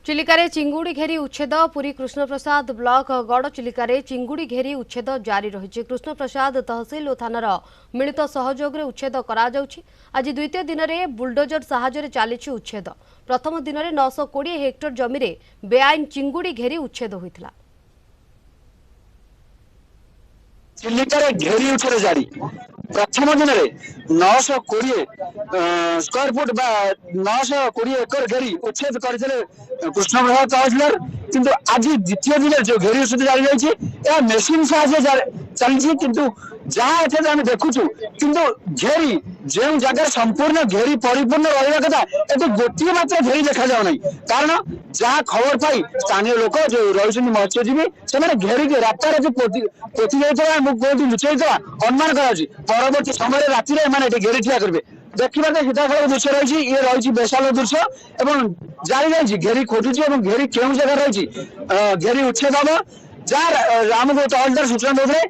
चिलिकारे चिंगुड़ी घेरी उच्छेद पुरी कृष्णप्रसाद ब्लॉक गड़ चिलिकारे चिंगुड़ी घेरी उच्छेद जारी रही। कृष्णप्रसाद तहसिल और थानार मिलित सहयोग उच्छेद आज द्वितीय दिन में बुलडोजर साहाय्य चली उच्छेद। प्रथम दिन में 920 हेक्टर जमी में बेआईन चिंगुड़ी घेरी उच्छेद होता। चिलिकारे घेरी उच्छेद जारी प्रथम दिन में 920 स्क्वायर फुट 920 एकर घेरी उच्छेद करते कृष्णप्रसाद तहसिलदार। किंतु आज द्वितीय दिन जो घेरी उच्छेद जारी रही मेसीन साहाय्य चलती किंतु जहाँ एठे आम देखुचु किंतु घेरी जो जगह संपूर्ण घेरी परिपूर्ण रहा कथा ये गोटे मात्र घेरी देखा जाऊ ना। कारण जहाँ खबर पाई स्थानीय लोक जो रही मत्स्यजीवी से घेरी के रास्तार पोती कहती लुचाई अनुमान कर समय राति घेरी ठिया करेंगे। देखा सीधा सड़क दृश्य रही ये रही बेसाल दृश्य एवं जारी रही घेरी खोजुची घेरी क्यों जगह रही घेरी उच्छेद हम जहाँ आमको तहसीलदार सूचना देते